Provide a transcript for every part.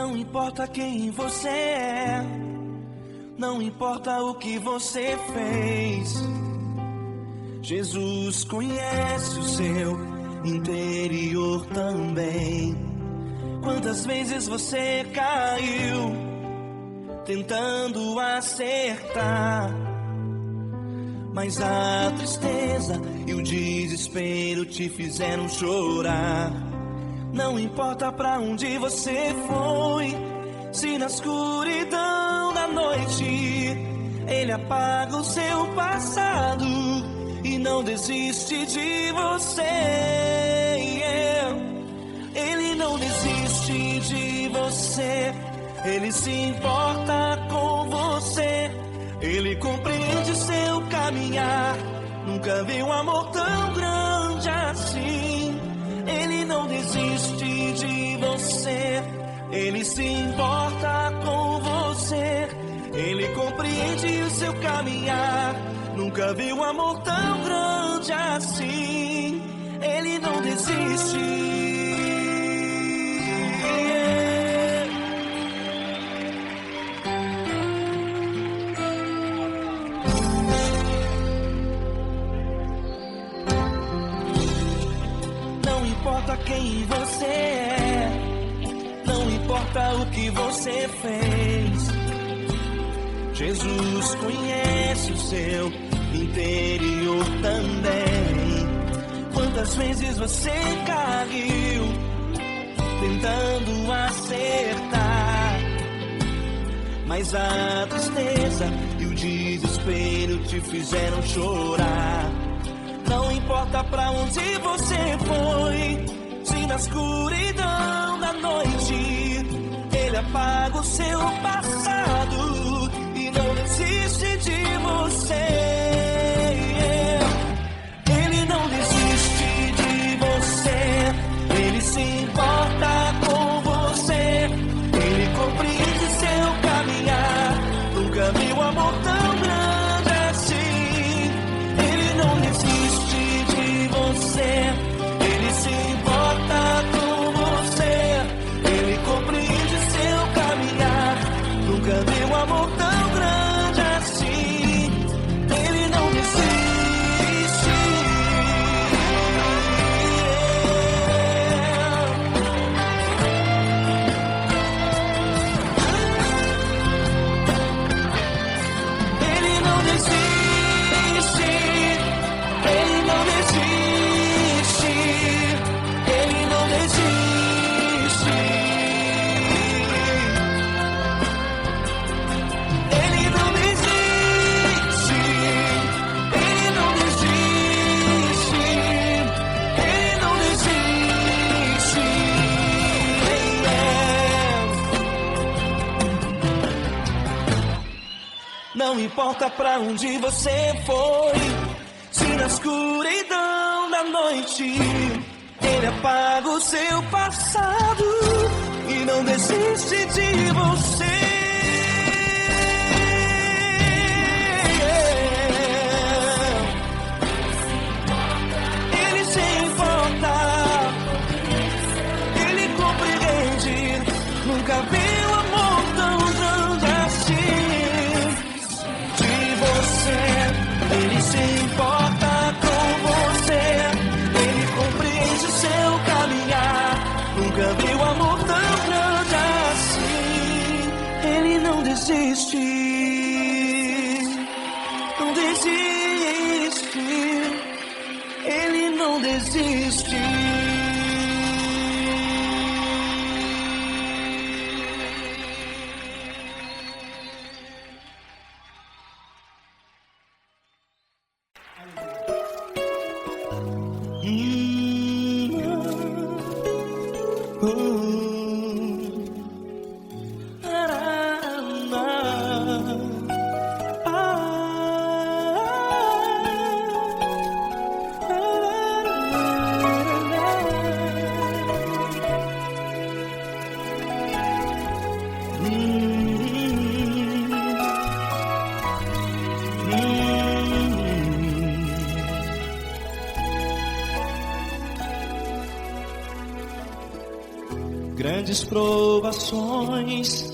Não importa quem você é, não importa o que você fez, Jesus conhece o seu interior também. Quantas vezes você caiu tentando acertar, mas a tristeza e o desespero te fizeram chorar. Não importa pra onde você foi, se na escuridão da noite Ele apaga o seu passado e não desiste de você. Ele não desiste de você, Ele se importa com você, Ele compreende seu caminhar. Nunca vi um amor tão grande assim. Ele não desiste de você, Ele se importa com você, Ele compreende o seu caminhar. Nunca vi um amor tão grande assim. Ele não desiste. Não importa quem você é, não importa o que você fez, Jesus conhece o seu interior também. Quantas vezes você caiu tentando acertar, mas a tristeza e o desespero te fizeram chorar. Não importa pra onde você foi, se na escuridão da noite Ele apaga o seu passado e não desiste de você. Ele não desiste de você, Ele se importa com você, Ele compreende seu caminhar. Nunca vi um amor tão grande assim. Ele não desiste de você, Ele se importa com você, Ele compreende seu caminhar. Nunca vi um amor tão grande assim. Ele não desiste. Ele não desiste. Ele não desiste. Ele não desiste. Ele não desiste. Ele não desiste. Ele não desiste. Não importa pra onde você foi, se na escuridão da noite Ele apaga o seu passado e não desiste de você. Ele se importa, Ele compreende. Nunca vi um amor tão grande assim. De você, Ele se importa com você, Ele compreende seu caminhar. Nunca vi um amor tão grande assim. Ele não desiste, não desiste. Ele não desiste. grandes provações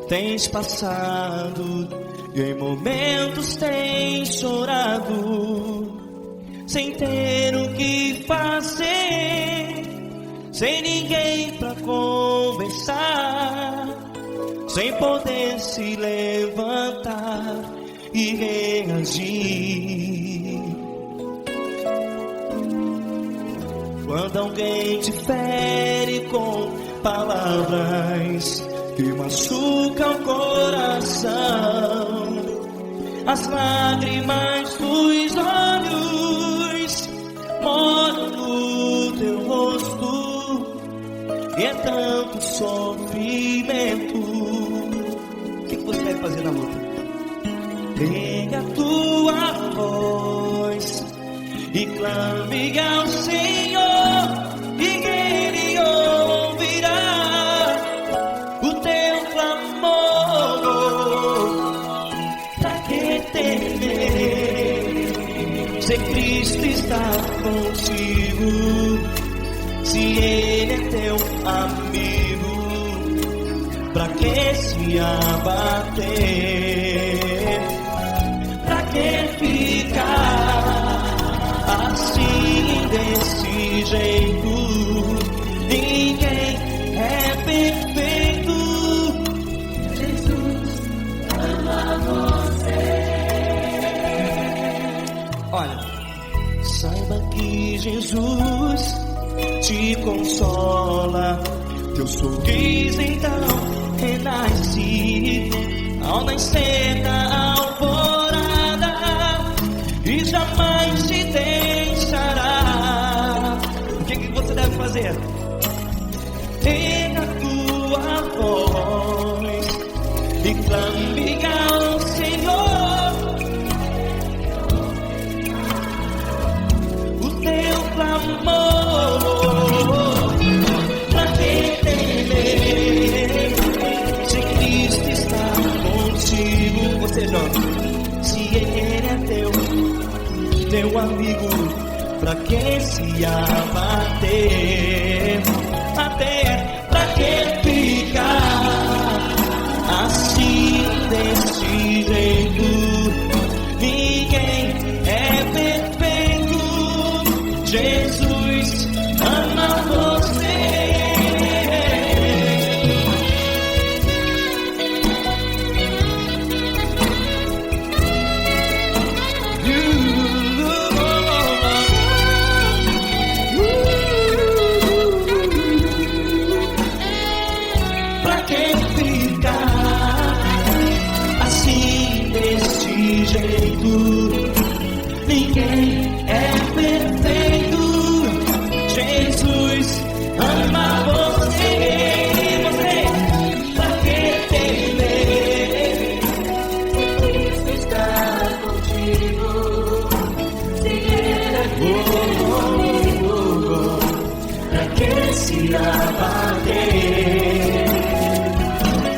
tens passado e em momentos tens chorado, sem ter o que fazer, sem ninguém pra conversar, sem poder se levantar e reagir. Quando alguém te fere com palavras que machucam o coração, as lágrimas dos olhos moram no teu rosto, e é tanto sofrimento. O que você vai fazer na luta? Pega a tua voz e clame ao Senhor, e Ele ouvirá o teu clamor. Pra que temer, se Cristo está contigo, se Ele é teu amigo? Pra que se abater? Pra que ficar assim, desse jeito? Ninguém é perfeito. Jesus ama você. Olha, saiba que Jesus te consola, teu sorriso então renasce ao nascer da alvorada, e jamais te deixará. O que você deve fazer? Pega a tua voz e clame ao Senhor, o teu clamor. Pra que temer, se Cristo está contigo? Você jovem, se Ele é teu amigo, pra que se abater? Até pra que ficar assim, desse jeito? Ninguém é perfeito. Jesus ama você. Ninguém é perfeito. Jesus ama você. Pra que temer, Cristo está contigo, se Ele é comigo. Pra que se abater?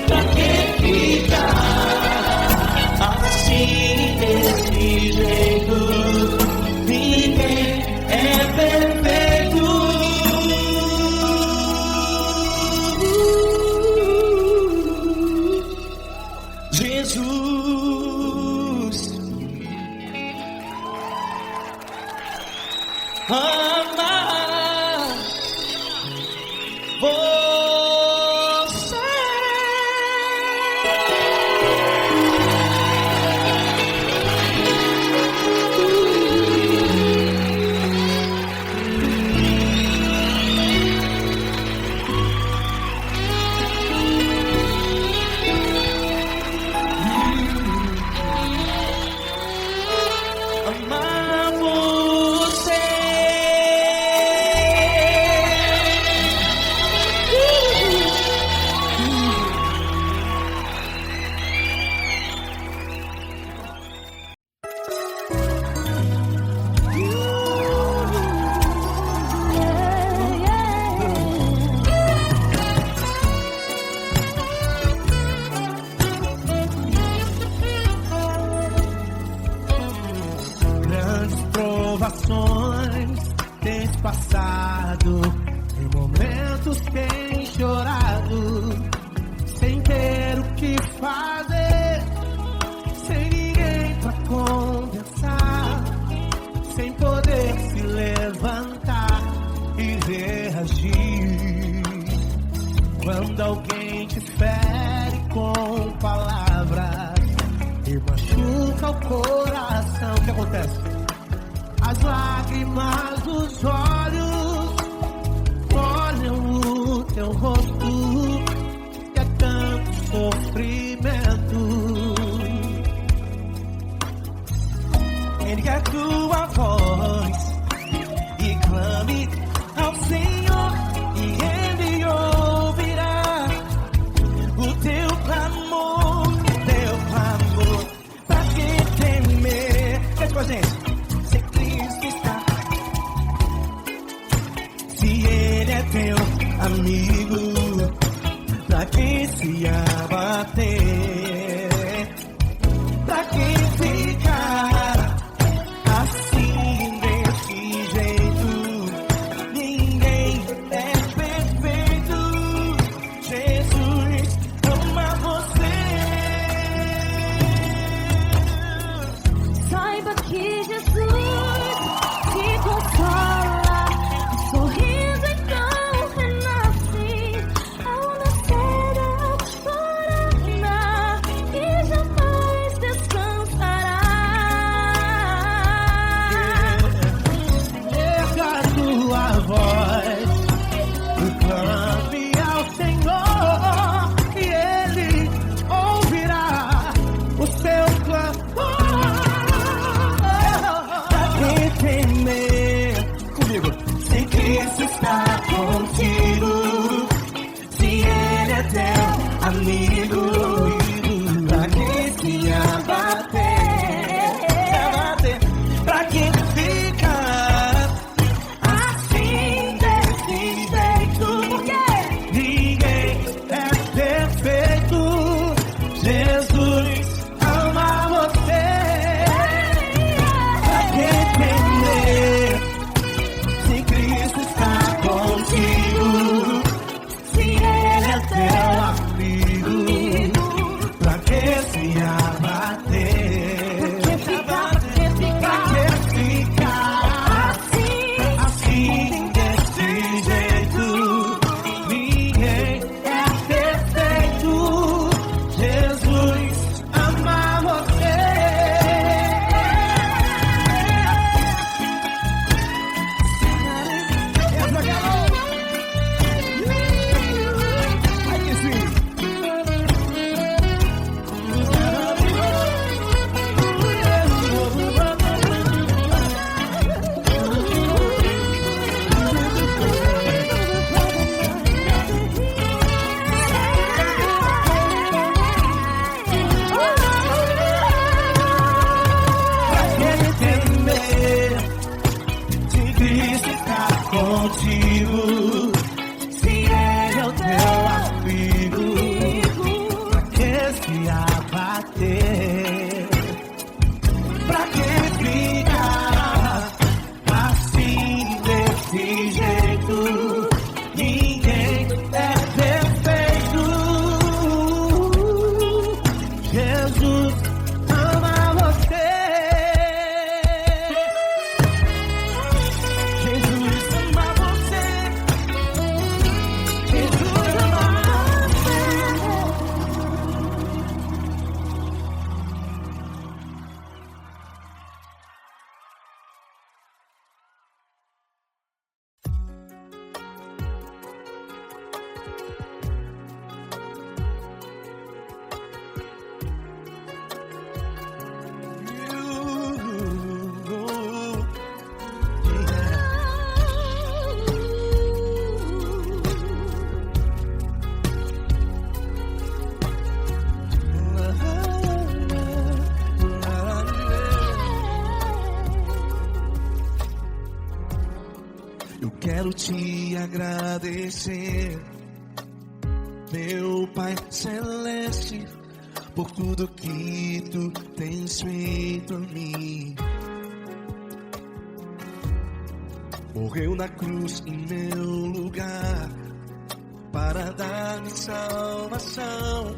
Pra que ficar assim, desse jeito? Ninguém é perfeito. Jesus ama você. provações tens passado, em momentos tens chorado, que fazer, sem ninguém pra conversar, sem poder se levantar e reagir. Quando alguém te fere com palavras e machuca o coração, o que acontece? As lágrimas dos olhos molham o teu rosto, e é tanto sofrimento. Ergue a tua voz e clame ao Senhor, e Ele ouvirá o teu clamor, pra que temer? Cante com a gente. Se Cristo está, se Ele é teu amigo, pra que se abater? Pra que ficar assim desse jeito? Ninguém é perfeito. Jesus ama você. Saiba que Jesus te consola, o sorriso então renasce ao nascer a aurora e jamais descansará. Erga a tua voz e clame ao Senhor, e Ele ouvirá o seu clamor. Pra que temer? Comigo. Se Cristo está contigo, se Ele é teu amigo, pra que se abater? Pra que ficar assim desse jeito? Ninguém é perfeito. Jesus ama você. Pra que temer? Se Cristo está contigo, se Ele é teu amigo, pra que se abater? Pra que ficar assim desse jeito? Ninguém é perfeito. Jesus ama você. Aí que sim. Pra que temer? Se Cristo está contigo, se Ele é o teu amigo, pra que se abater? Pra que ficar assim desse jeito? Ninguém é perfeito. Jesus ama você. Jesus ama você. Jesus ama você. Eu quero te agradecer, meu Pai Celeste, por tudo que tu tens feito a mim. Morreu na cruz em meu lugar para dar-me salvação.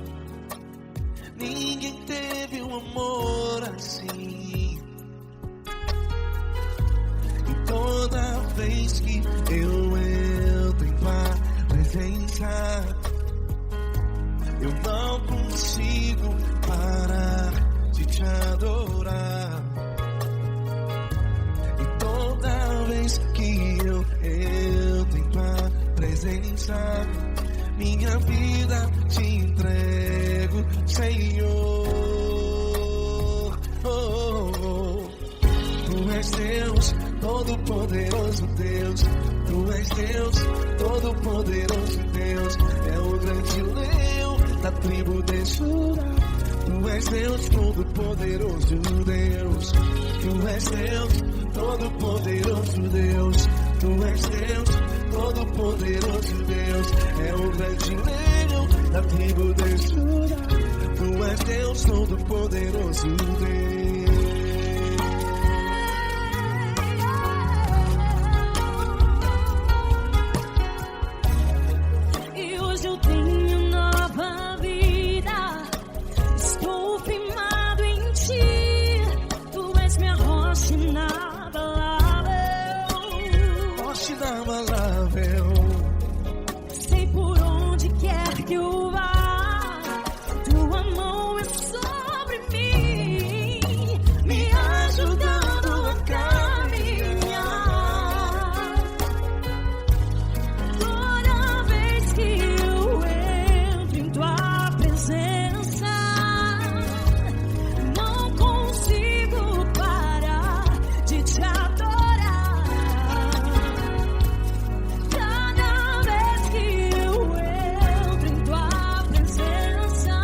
sabe, minha vida te entrego, Senhor. Tu és Deus, todo-poderoso Deus. Tu és Deus, todo-poderoso Deus. É o grande leão da tribo de Judá. Tu és Deus, todo-poderoso Deus. Tu és Deus, todo-poderoso Deus. Tu és Deus, todo-poderoso Deus. É o grande leão da tribo de Judá. Tu és Deus, todo-poderoso Deus. E hoje eu tenho nova vida. Estou firmado em ti. Tu és minha rocha inabalável. Rocha inabalável. Sei por onde quer que eu vá, tua mão é sobre mim, me ajudando a caminhar. Toda vez que eu entro em tua presença, não consigo parar de te adorar. Cada vez que eu entro em tua presença,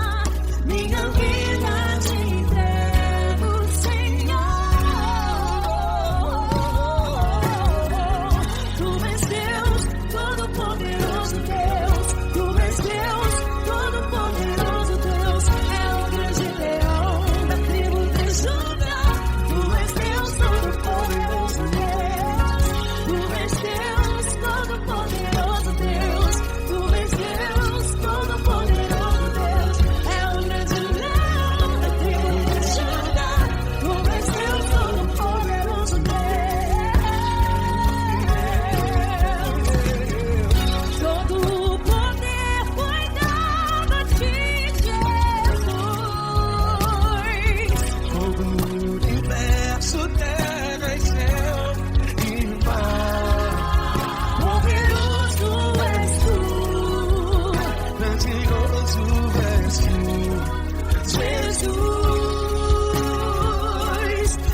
minha vida te entrego, Senhor. Tu és Deus, todo-poderoso Deus. Tu és Deus, todo-poderoso Deus. É o grande leão da tribo de Judá. Tu és Deus, todo-poderoso Deus. Tu és Deus, todo-poderoso Deus. Tu és Deus, todo-poderoso Deus. É o grande leão da tribo de Judá. Tu és Deus, todo-poderoso Deus. Todo o poder foi dado a ti, Jesus. Todo o universo, terra e céu e mar. Poderoso és tu, Grandioso és tu, Jesus,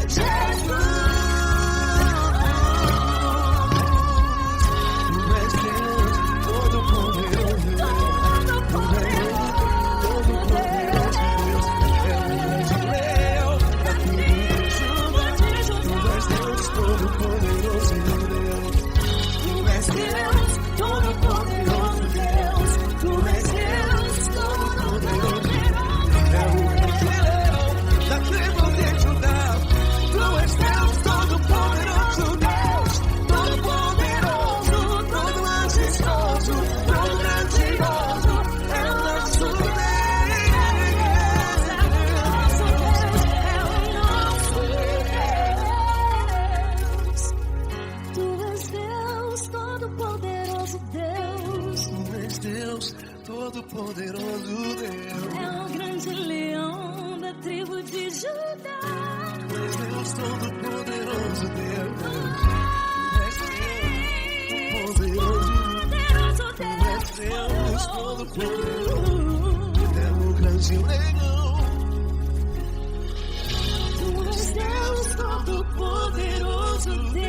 Jesus. tu és Deus, todo-poderoso Deus. Todo-poderoso Deus, é o grande leão da tribo de Judá. Tu és Deus, todo-poderoso Deus. Tu és Deus, todo-poderoso Deus. Tu és Deus, todo-poderoso É o grande leão da tribo de Judá. Tu és Deus, todo-poderoso Deus. Todo-poderoso, todo majestoso, todo grandioso. É o nosso Deus. Tu és Deus, todo-poderoso Deus. Tu és Deus, todo-poderoso Deus. É o grande leão da tribo de Judá. Tu és Deus, todo-poderoso Deus. Tu és Deus, poderoso. Poderoso Tu és Deus, todo-poderoso. É o grande leão. Tu és Deus, todo-poderoso Deus.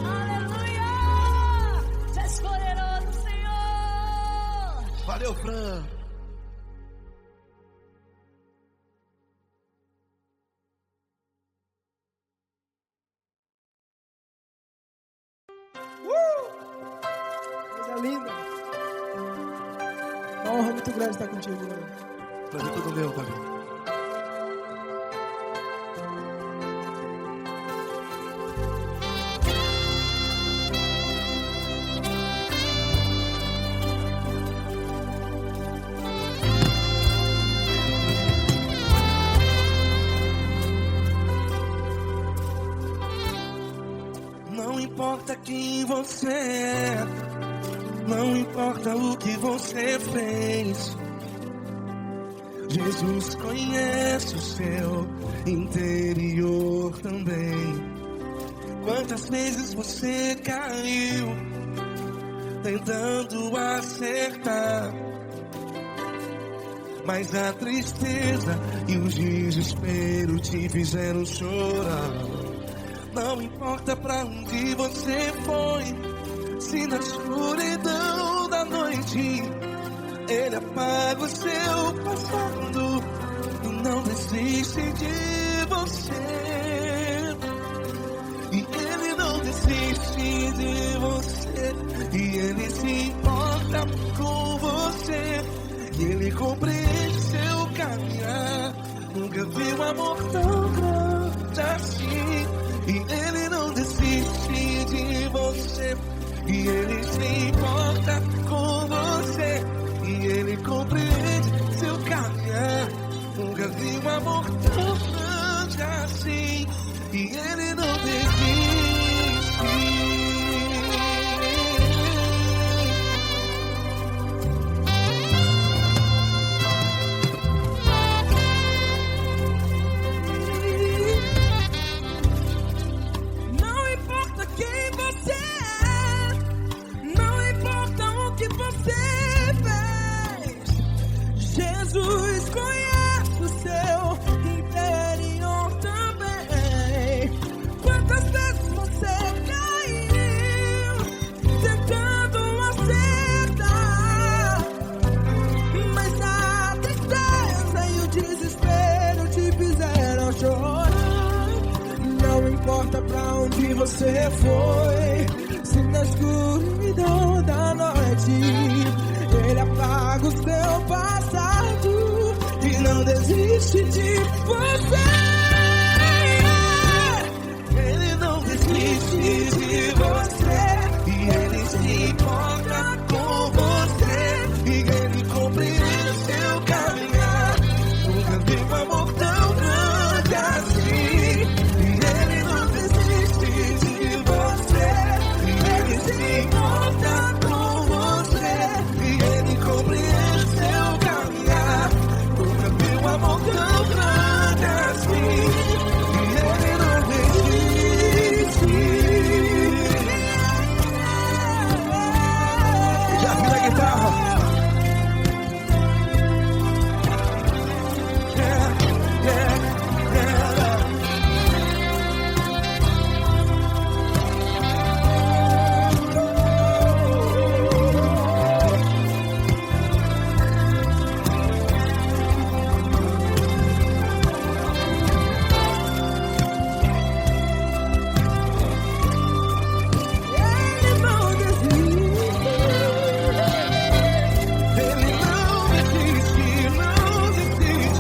Aleluia! Tu és poderoso, Senhor. Valeu, Fran. Coisa linda. Uma honra muito grande estar contigo, mano. Prazer todo meu, Fabinho. Não importa quem você é, não importa o que você fez, Jesus conhece o seu interior também. Quantas vezes você caiu tentando acertar, mas a tristeza e o desespero te fizeram chorar. Não importa pra onde você foi, se na escuridão da noite Ele apaga o seu passado e não desiste de você. E Ele não desiste de você, e Ele se importa com você, e Ele compreende seu caminhar. Nunca vi um amor tão grande assim. E Ele não desiste de você, e Ele se importa com você, e Ele compreende seu caminhar. Nunca vi um amor tão grande assim. E Ele não desiste. Não importa quem você é, não importa o que você fez, Jesus conhece o seu interior também. Quantas vezes você caiu tentando acertar, mas a tristeza e o desespero te fizeram chorar. Não importa pra onde você foi, se na escuridão da noite Ele apaga o seu passado e não desiste de você. Ele não desiste de você, e Ele se importa com você, e Ele compreende seu caminhar. Nunca vi um amor tão grande assim. E Ele não desiste de você, e Ele se importa com você, e Ele compreende seu caminhar. Nunca vi um amor tão grande assim. E Ele não desiste. Já vi na guitarra. Ele não desiste. Ele não desiste, não desiste.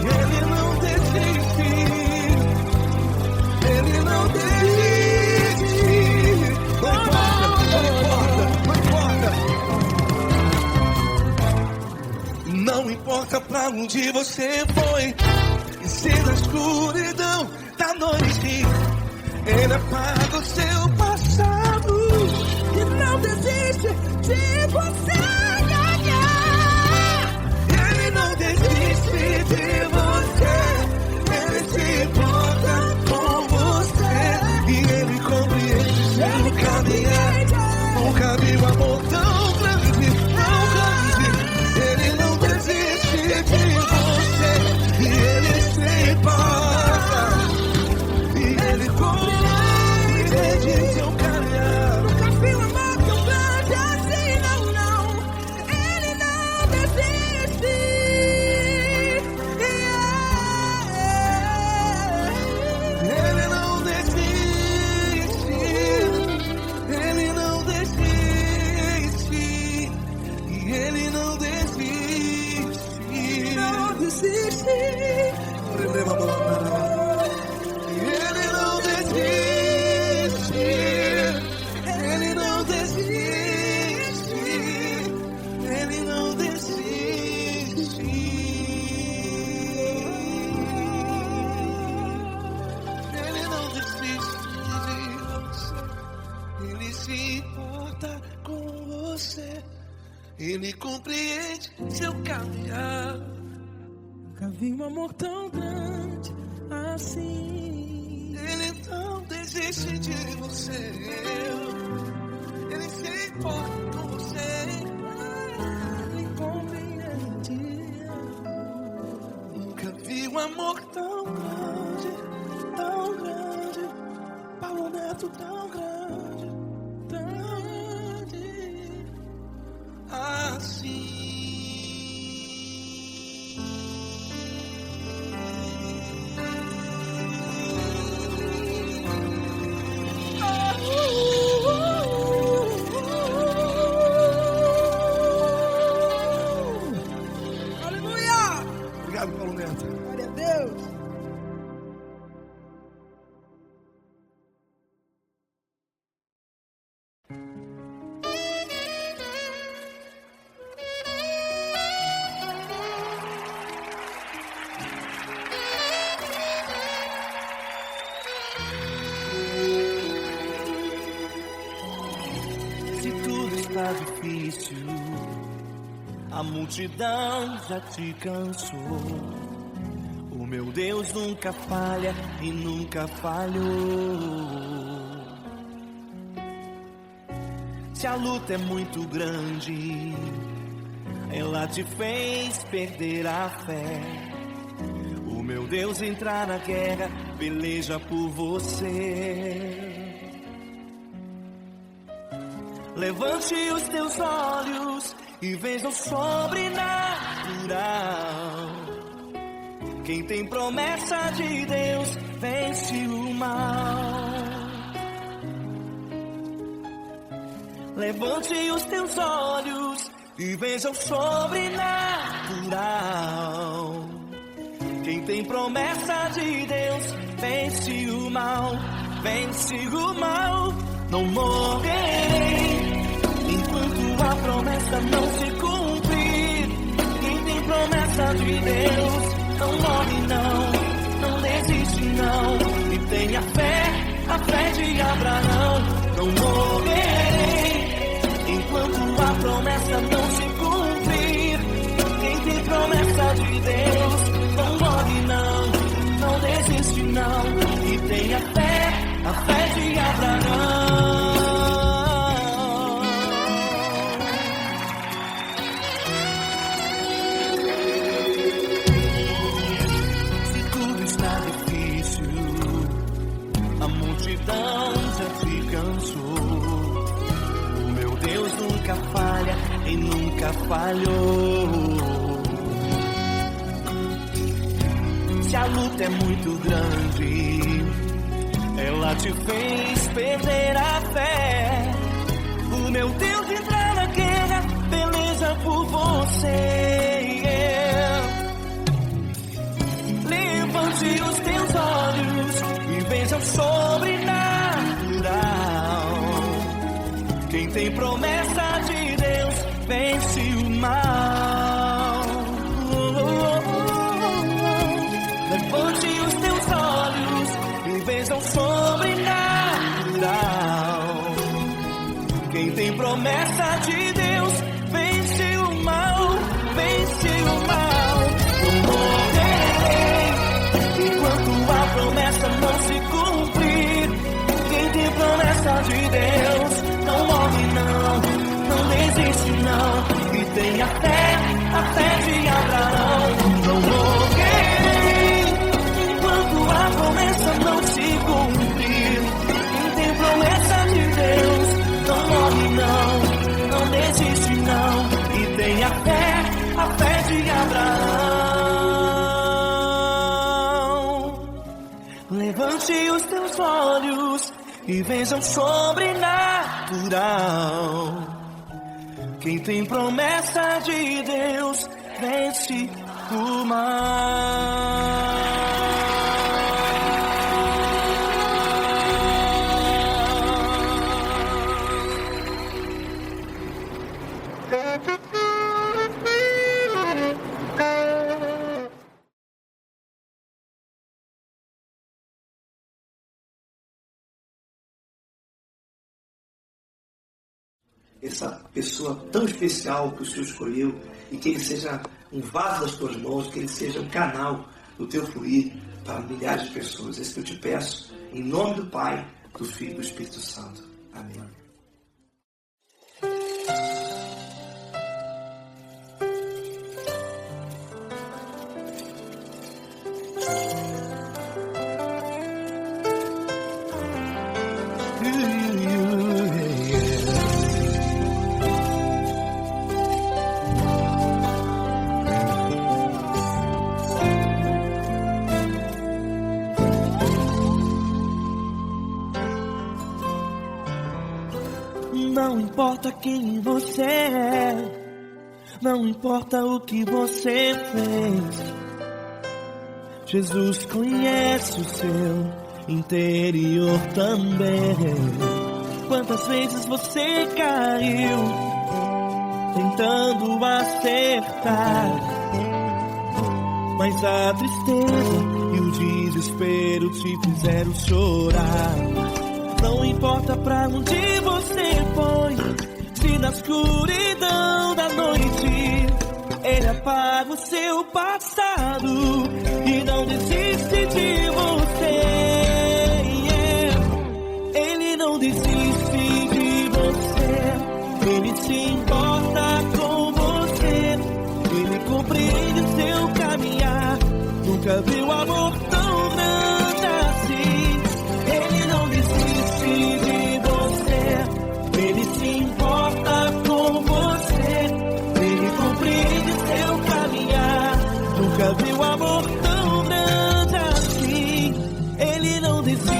Ele não desiste. Ele não desiste. Não importa pra onde você foi, e se na escuridão da noite Ele apaga o seu passado E não desiste de você. Ele não desiste de você, Ele se importa com você, e Ele compreende seu caminhar. Nunca vi um amor tão grande, tão grande. Ele não desiste de você, e Ele se importa, e Ele compreende seu caminhar. Nunca vi um amor tão grande assim, não, não. Ele não desiste. Ele não desiste, Ele não desiste, e Ele não desiste. Não desiste. Ele não desiste, Ele não desiste, Ele não desiste. Ele não desiste de você, Ele se importa com você, Ele compreende seu caminhar. Nunca vi um amor tão grande, assim. Ele não desiste de você. Ele se importa com você. Ele compreende. Nunca vi um amor tão grande, tão grande. Paulo Neto tão grande, tão grande. Assim. Obrigado, Paulo Neto. Glória a Deus. Se tudo está difícil, a multidão já te cansou. O meu Deus nunca falha e nunca falhou. Se a luta é muito grande, ela te fez perder a fé. O meu Deus entrar na guerra, peleja por você. Levante os teus olhos e veja o sobrenatural. Quem tem promessa de Deus vence o mal. Levante os teus olhos e veja o sobrenatural. Quem tem promessa de Deus vence o mal, vence o mal. Não morrerei enquanto a promessa não se cumprir. Quem tem promessa de Deus não morre não, não desiste não. E tenha fé, a fé de Abraão. Não morrerei enquanto a promessa não se cumprir. Quem tem promessa de Deus não morre não, não desiste não. E tenha fé, a fé de Abraão. Se tudo está difícil, a multidão já te cansou. O meu Deus nunca falha e nunca falhou. Se a luta é muito grande, ela te fez perder a fé. O meu Deus entrar na guerra, peleja por você. Levante os teus olhos e veja o sobrenatural. Quem tem promessa de Deus vence o mal. Levante os teus olhos e veja o sobrenatural. Quem tem promessa de Deus vence o mal, vence o mal. Não morrerei enquanto a promessa não se cumprir. Quem tem promessa de Deus não morre não, não desiste não. E tenha fé, a fé de Abraão. Não morrerei enquanto a promessa não se cumprir. Quem tem promessa de Deus não morre não, não desiste não. E tenha fé, a fé de Abraão. Levante os teus olhos e veja o sobrenatural. Quem tem promessa de Deus vence o mal. Essa pessoa tão especial que o Senhor escolheu, e que ele seja um vaso das tuas mãos, que ele seja um canal do teu fluir para milhares de pessoas. É isso que eu te peço, em nome do Pai, do Filho e do Espírito Santo. Amém. Não importa quem você é, não importa o que você fez, Jesus conhece o seu interior também. Quantas vezes você caiu, tentando acertar, mas a tristeza e o desespero te fizeram chorar. Não importa pra onde você foi, se na escuridão da noite Ele apaga o seu passado e não desiste de você. Ele não desiste de você, Ele se importa com você, Ele compreende o seu caminhar. Nunca viu amor tão grande assim. Ele não desiste de você, Ele se importa com você, Ele compreende seu caminhar. Nunca viu amor tão grande assim. Ele não desiste.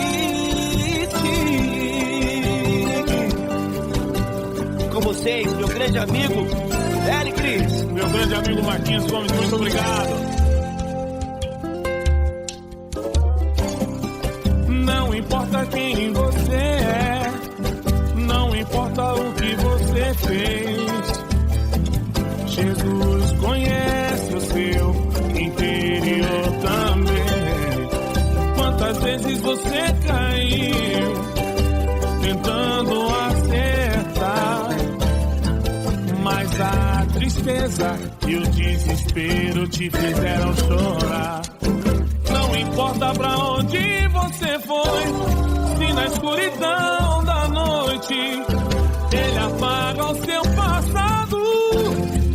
Com vocês, meu grande amigo Eli Cris, meu grande amigo Marquinhos Gomes, muito obrigado. Não importa quem você é, não importa o que você fez, Jesus conhece o seu interior também. Quantas vezes você caiu, tentando acertar, mas a tristeza e o desespero te fizeram chorar. Não importa pra onde você foi, se na escuridão da noite Ele apaga o seu passado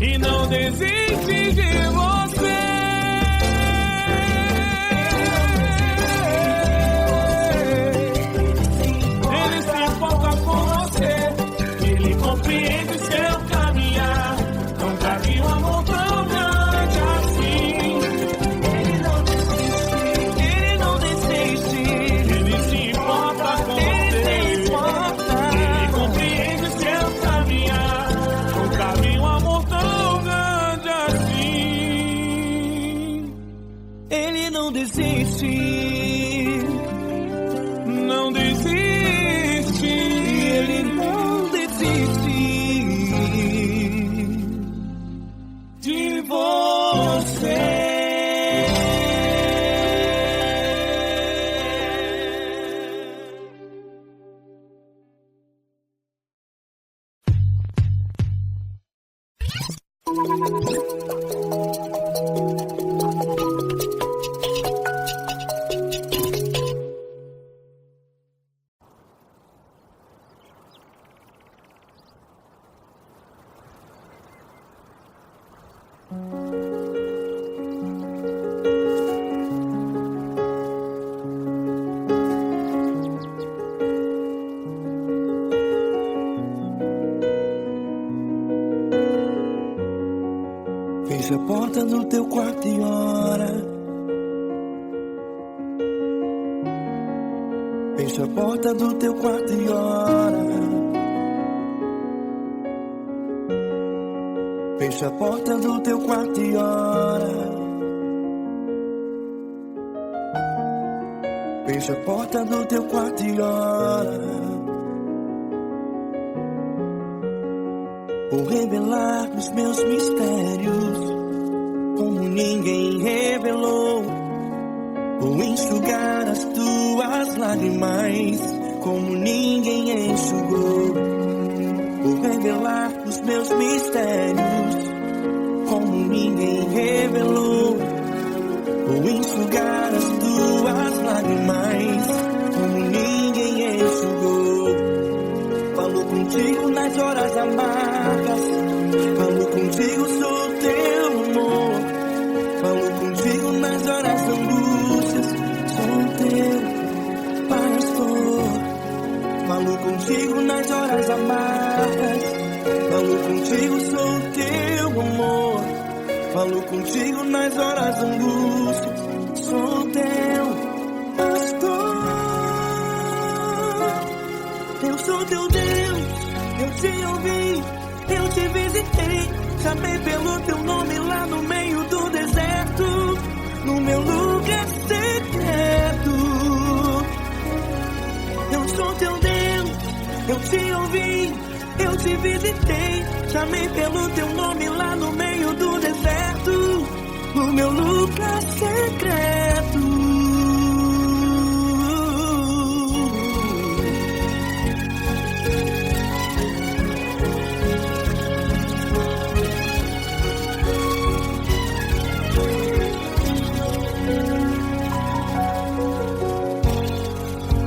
e não desiste de você. Ele se importa com você, Ele compreende seu caminhar. Nunca vi um amor tão grande assim. Ele não desiste, não desiste, Ele não desiste de você. Fecha a porta do teu quarto e ora. Fecha a porta do teu quarto e ora. Fecha a porta do teu quarto e ora. Fecha a porta do teu quarto e ora. Vou revelar os meus mistérios como ninguém revelou. Vou enxugar as tuas lágrimas como ninguém enxugou. Vou revelar os meus mistérios como ninguém revelou. Vou vou enxugar as tuas lágrimas como ninguém enxugou. Falo contigo nas horas amargas, falo contigo, sou teu amor. Falo contigo nas horas angústias, sou teu pastor. Falo contigo nas horas amargas, falo contigo, sou teu amor. Falo contigo nas horas angústias, sou teu pastor. Eu sou teu Deus, eu te ouvi, eu te visitei, chamei pelo teu nome lá no meio do deserto, no meu lugar secreto. Eu sou teu Deus, eu te ouvi, eu te visitei, chamei pelo teu nome lá no meio do deserto, no meu lugar secreto.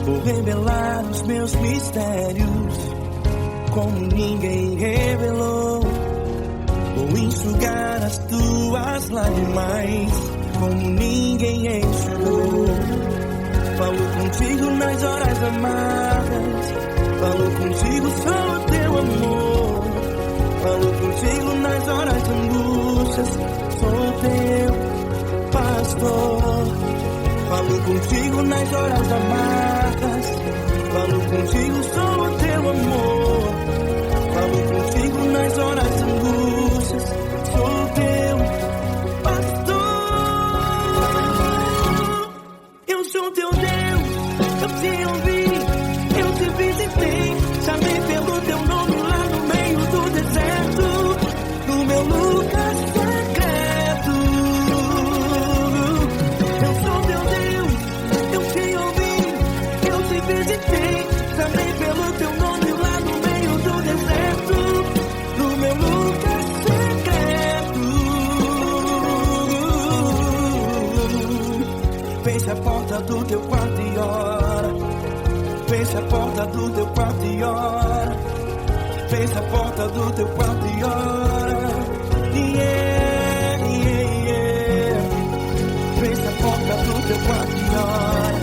Vou revelar os meus mistérios como ninguém revelou. Vou enxugar as tuas lágrimas como ninguém enxugou. Falo contigo nas horas amargas, falo contigo, sou teu amor. Falo contigo nas horas angústias, sou teu pastor. Falo contigo nas horas amargas, falo contigo, sou teu amor. Falo contigo nas horas angústias, sou teu pastor. Eu sou teu Deus, eu te ouvi, eu te visitei, chamei pelo teu nome lá no meio do deserto, no meu lugar secreto. Eu sou teu Deus, eu te ouvi, eu te visitei, chamei pelo teu nome lá no meio do deserto, no meu lugar secreto. Fecha a porta do teu quarto e ora. Fecha a porta do teu quarto e ora. Fecha a porta do teu quarto e ora. Yeah, yeah, yeah. Fecha a porta do teu quarto e ora.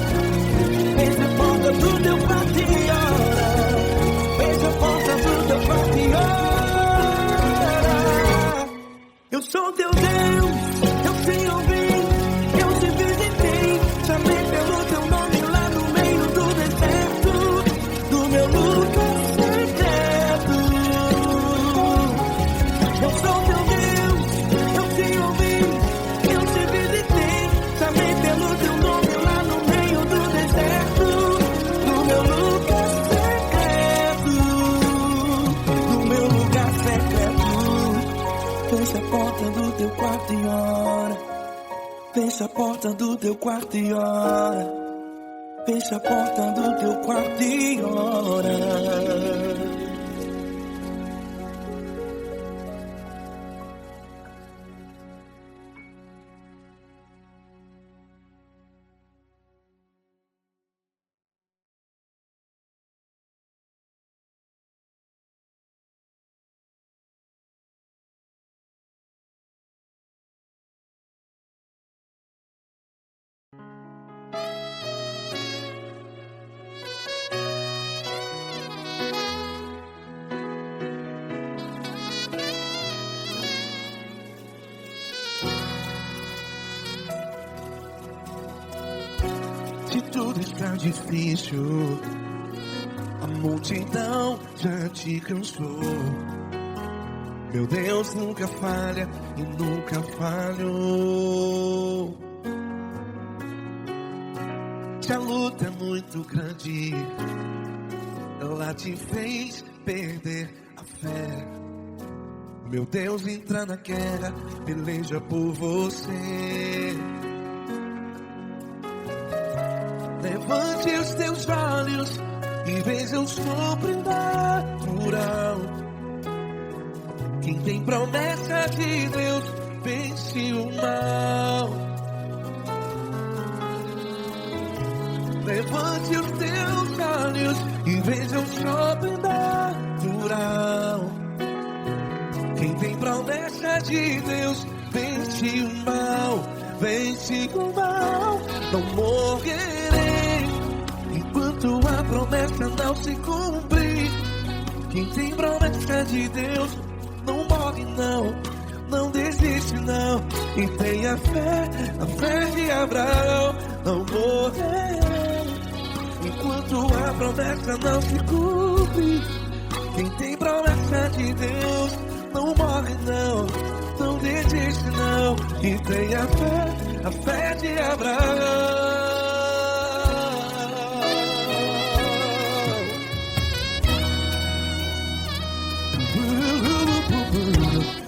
Fecha a porta do teu quarto e ora. Fecha a porta do teu quarto e ora. Eu sou teu Deus, eu te ouvi, eu te visitei, chamei pelo teu nome lá no meio do deserto, do meu lugar secreto. Eu sou teu Deus, eu te ouvi, eu te visitei, chamei pelo teu nome lá no meio do deserto, do meu lugar secreto, do meu lugar secreto. Fecha a porta do teu quarto e ora. Fecha a porta do teu quarto e ora. Fecha a porta do teu quarto e ora. Se tudo está difícil, a multidão já te cansou. Meu Deus nunca falha e nunca falhou. Se a luta é muito grande, ela te fez perder a fé. Meu Deus entra na guerra, peleja por você. Levante os teus olhos e veja o sobrenatural. Quem tem promessa de Deus vence o mal. Levante os teus olhos e veja o sobrenatural. Quem tem promessa de Deus vence o mal, vence o mal. Não morrerei enquanto a promessa não se cumprir. Quem tem promessa de Deus não morre não, não desiste não. E tenha fé, a fé de Abraão. Não morrerei enquanto a promessa não se cumpre. Quem tem promessa de Deus não morre não, não desiste não. E tenha fé, a fé de Abraão.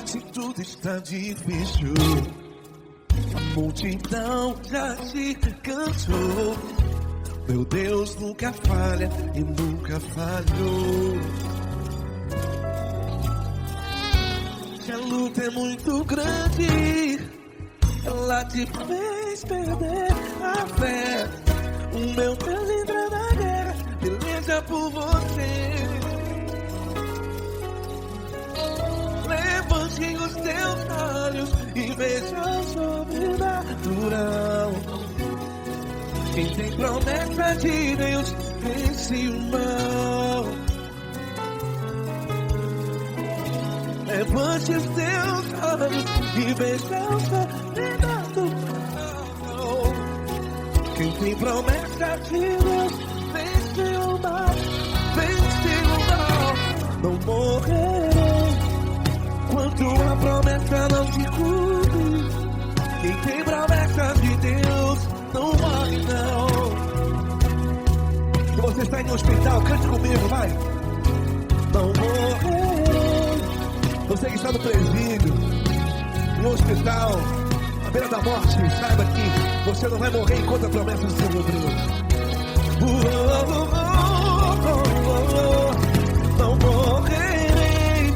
Se tudo está difícil, a multidão já se cansou. Meu Deus nunca falha e nunca falhou. Se a luta é muito grande, ela te fez perder a fé. O meu Deus entra na guerra, peleja por você. Levante os teus olhos e veja o sobrenatural. Quem tem promessa de Deus vence o mal. Levante os teus olhos e veja o sobrenatural. Quem tem promessa de Deus vence o mal, vence o mal. Não morrerei enquanto a promessa não se cumpre. Quem tem promessa de Deus não morre não. Se você está em um hospital, cante comigo, vai. Não morrerei. Você que está no presídio, no hospital, à beira da morte, saiba que você não vai morrer enquanto a promessa se cumprir. Não morrerei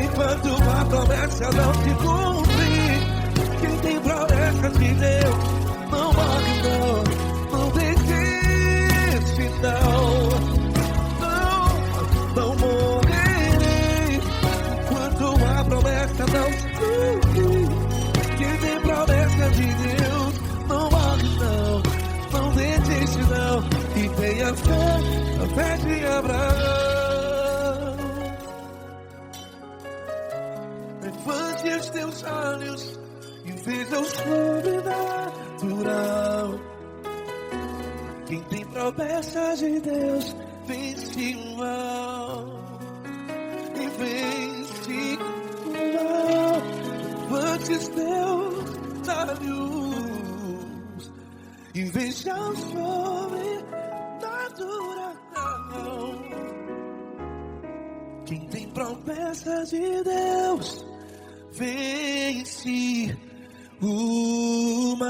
enquanto a promessa não se cumprir. Quem tem promessa de Deus não morre não, não desiste não. Não morrerei enquanto a promessa não se cumprir. Quem tem promessa de Deus não morre não, não desiste não. E tenha fé, a fé de Abraão. Levante os teus olhos e veja o sobrenatural. Quem tem promessa de Deus vence o mal, e vence o mal. Levante os teus olhos e veja o sobrenatural. Quem tem promessa de Deus vence o mal.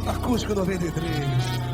Acústico 93.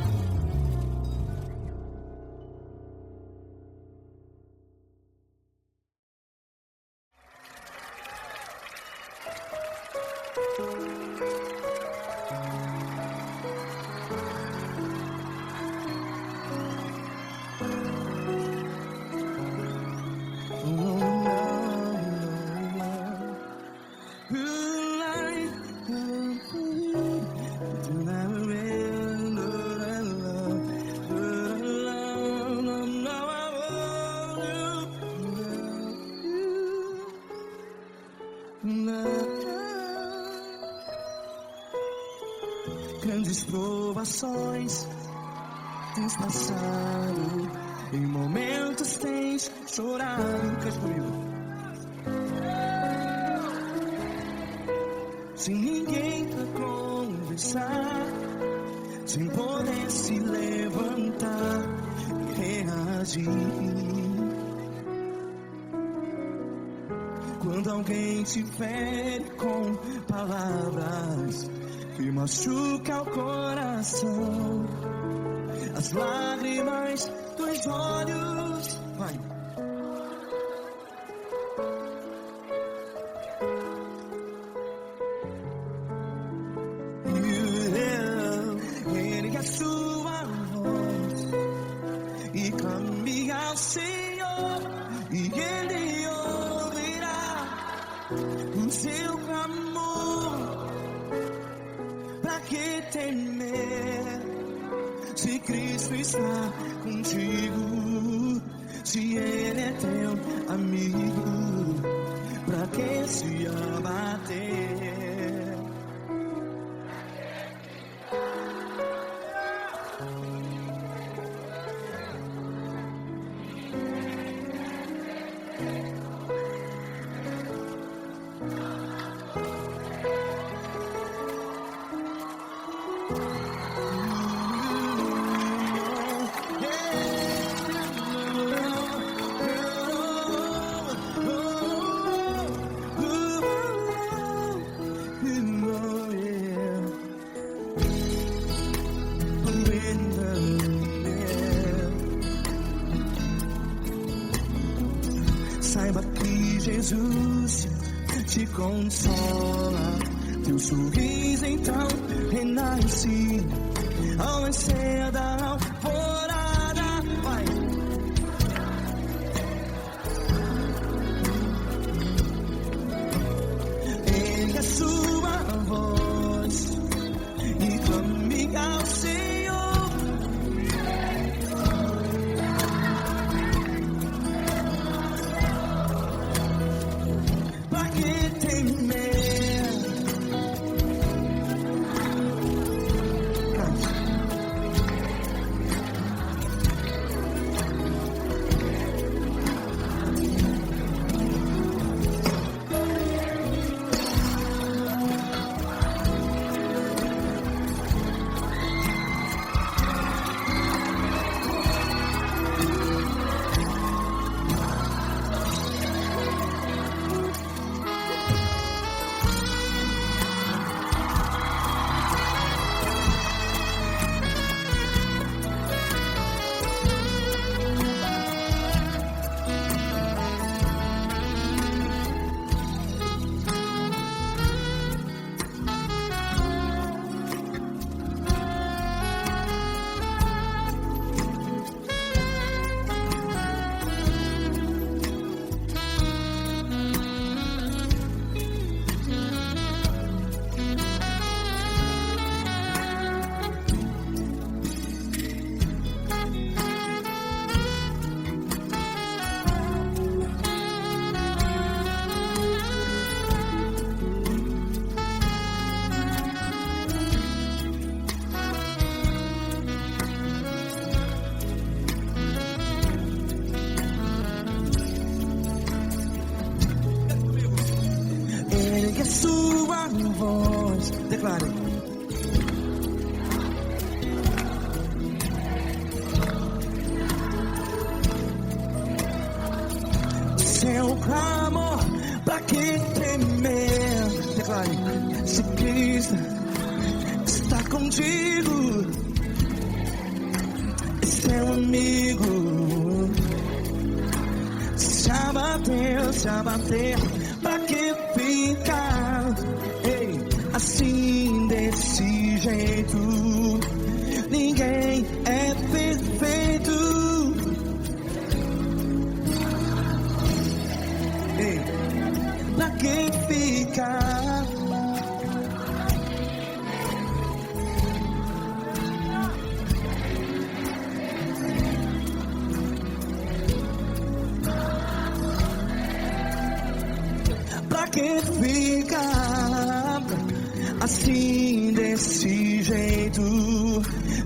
Grandes provações tens passado, em momentos tens chorado. Cante comigo. Sem ninguém pra conversar, sem poder se levantar e reagir. Quando alguém te fere com palavras que machuca o coração, as lágrimas dos olhos seu clamor. Pra que temer? Se Cristo está contigo, se Ele é teu amigo, pra que se abater? Saiba que Jesus te consola, teu sorriso então renasce ao nascer da alvorada. Vai. Ergue a sua voz e clame ao Senhor. Pra que temer? Ergue a sua voz, declare. Seu clamor, pra que temer? Declare. Se Cristo está contigo, é seu amigo. Se abater, pra que ficar assim desse jeito? Ninguém é perfeito. Pra que ficar? Pra que ficar assim desse jeito?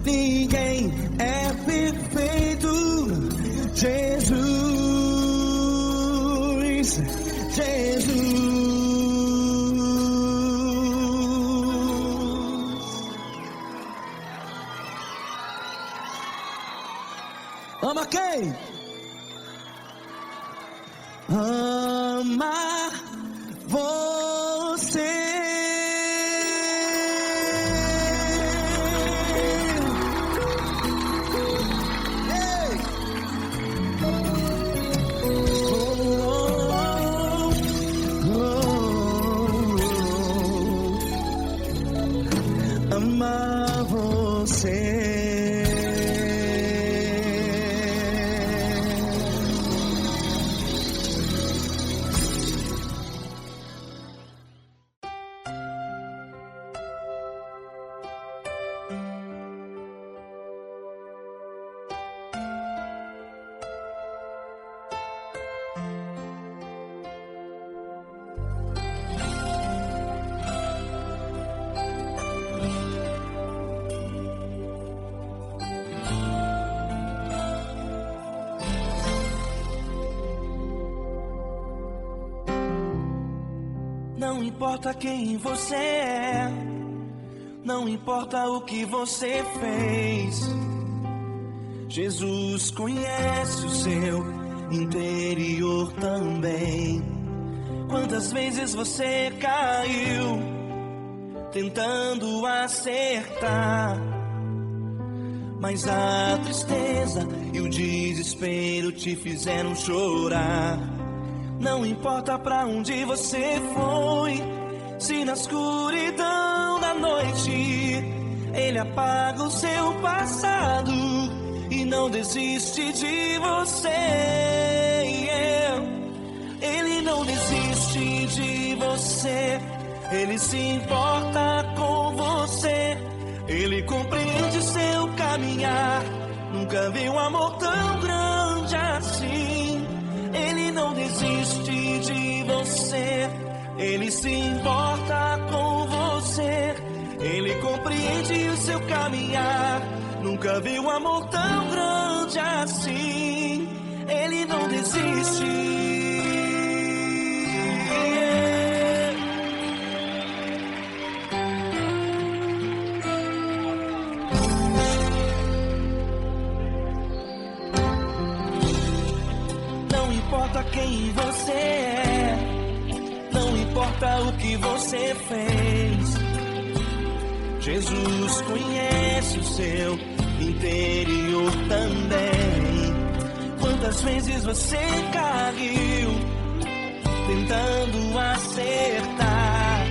Ninguém é perfeito. Jesus, Jesus. Ama quem? Ama você. Ama você. Não importa quem você é, não importa o que você fez, Jesus conhece o seu interior também. Quantas vezes você caiu tentando acertar, mas a tristeza e o desespero te fizeram chorar. Não importa pra onde você foi, se na escuridão da noite Ele apaga o seu passado e não desiste de você. Ele não desiste de você, Ele se importa com você, Ele compreende seu caminhar. Nunca vi um amor tão grande assim. Ele não desiste de você, Ele se importa com você, Ele compreende o seu caminhar. Nunca vi um amor tão grande assim. Ele não desiste. Não importa quem você é, não importa o que você fez, Jesus conhece o seu interior também. Quantas vezes você caiu tentando acertar,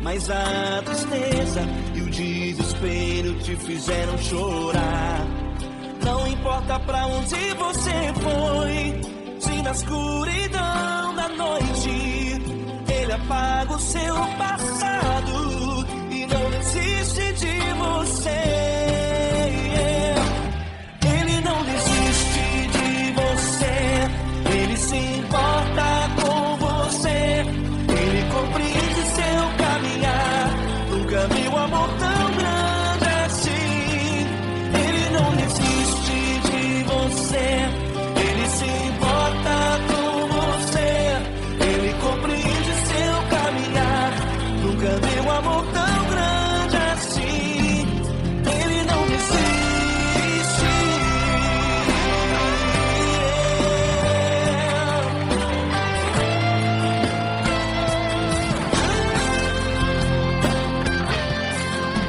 mas a tristeza e o desespero te fizeram chorar. Não importa pra onde você foi, se na escuridão da noite Ele apaga o seu passado e não desiste de você. Ele não desiste de você, Ele se importa com você, Ele compreende seu caminhar. Nunca vi um amor tão grande assim. Ele não desiste de você, Ele se importa com você, Ele compreende seu caminhar. Nunca vi um amor tão grande assim. Ele não desiste.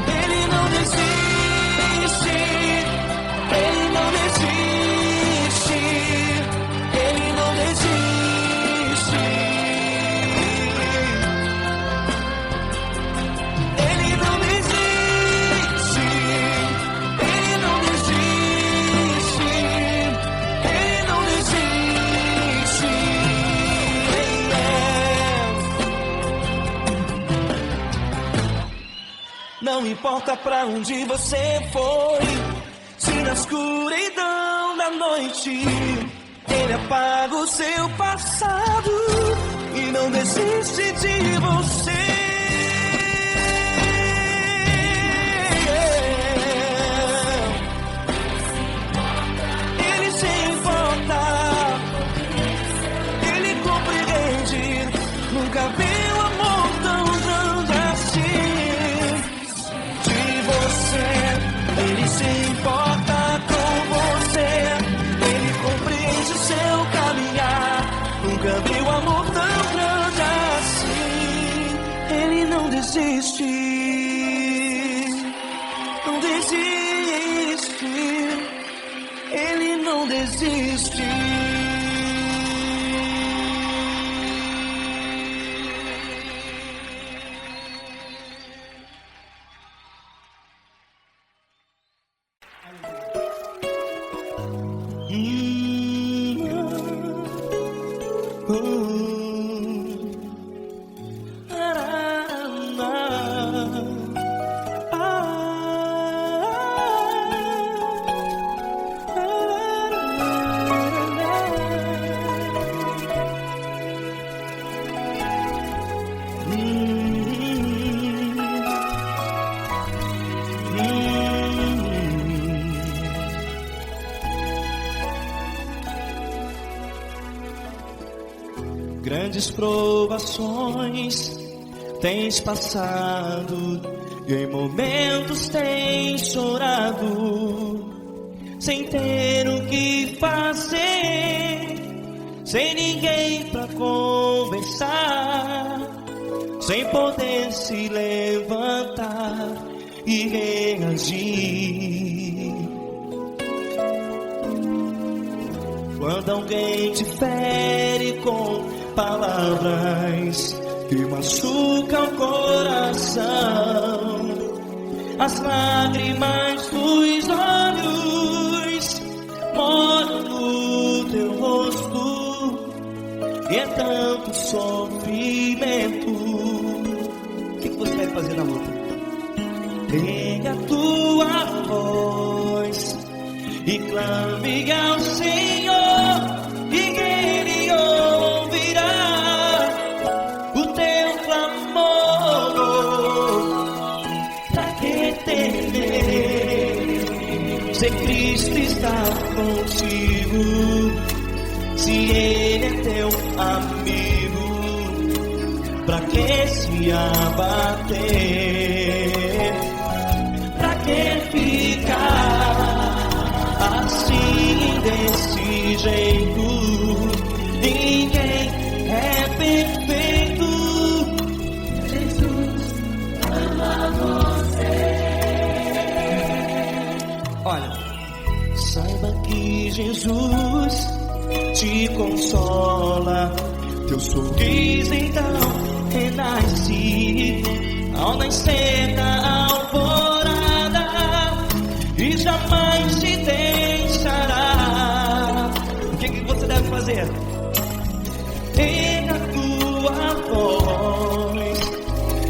Ele não desiste. Ele não desiste. Ele não desiste. Ele não desiste. Ele não desiste. Ele não desiste. Não importa pra onde você foi, se na escuridão da noite Ele apaga o seu passado e não desiste de você. Ele se importa, Ele compreende. Nunca vi um amor tão grande assim. De você, Ele se importa com você, Ele compreende o seu caminhar. Nunca vi um amor tão grande assim. Ele não desiste, não desiste. Ele não desiste. grandes provações tens passado e em momentos tens chorado, sem ter o que fazer, sem ninguém pra conversar, sem poder se levantar e reagir. Quando alguém te fere com palavras que machucam o coração, as lágrimas dos olhos molham no teu rosto, e é tanto sofrimento. O que você vai fazer na luta? Pega a tua voz e clame ao Senhor, e Ele ouvirá o teu clamor. Pra que temer, se Cristo está contigo, se Ele é teu amigo? Pra que se abater? Pra que ficar assim, desse jeito? Ninguém é perfeito. Jesus ama você. Olha, saiba que Jesus te consola, teu sorriso então renasce ao nascer da alvorada, e jamais te deixará. O que você deve fazer? Erga a tua voz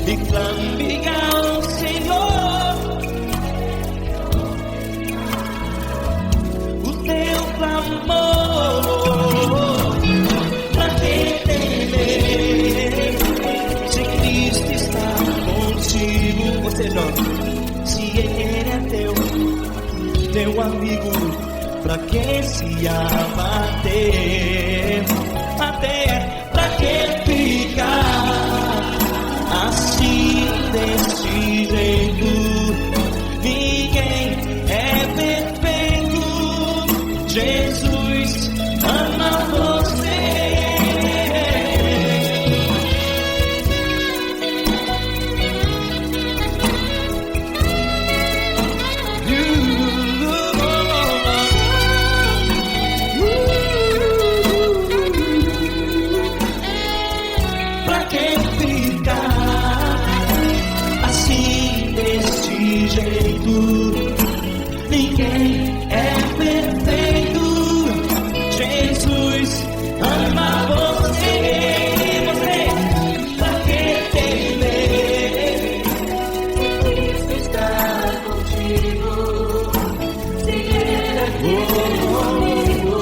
e clame ao Senhor, o teu clamor. Pra que temer, se Cristo está contigo? Você joga. Se Ele é teu amigo, pra que se abater? Até pra que ficar assim, desse jeito? Ninguém é perfeito. Jesus ama você. Ninguém é perfeito. Jesus ama você. Você, pra que temer? Cristo está contigo. Se Ele é comigo,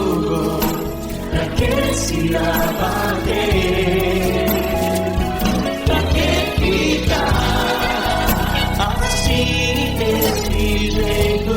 pra que se abater? Pra que ficar assim, desse jeito?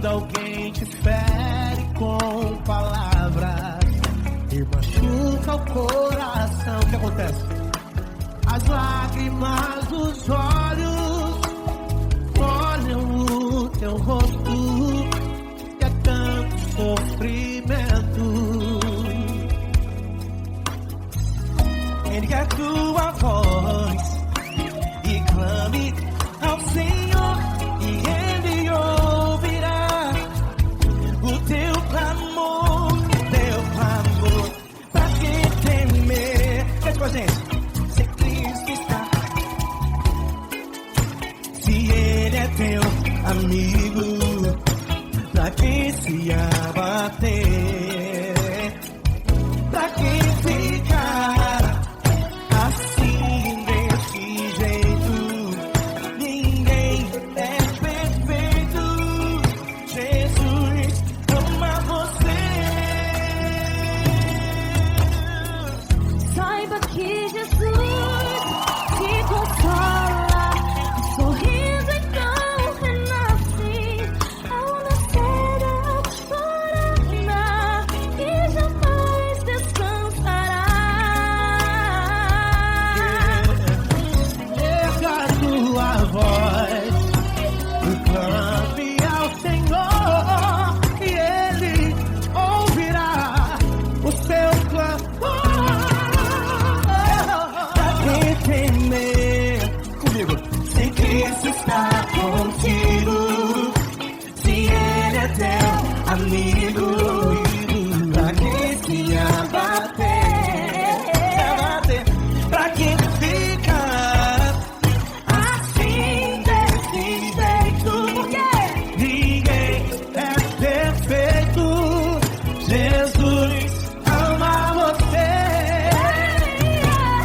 Quando alguém te fere com palavras e machuca o coração, o que acontece? As lágrimas dos olhos molham o teu rosto e é tanto sofrimento. Ergue a tua voz e clame ao Senhor e Ele ouvirá o teu clamor, pra que temer? Cante com a gente. Se Cristo está, se Ele é teu amigo, pra que se abater? Pra que ficar assim desse jeito? Ninguém é perfeito. Jesus ama você. Saiba que Jesus te consola, o sorriso então renasce ao nascer ao chorar e jamais descansará. Erga a tua voz e clame ao Senhor e Ele ouvirá o seu clamor. Pra que temer? Comigo. Se Cristo está contigo, se Ele é teu amigo, pra que se abater? Pra que ficar assim desse jeito? Ninguém é perfeito. Jesus ama você.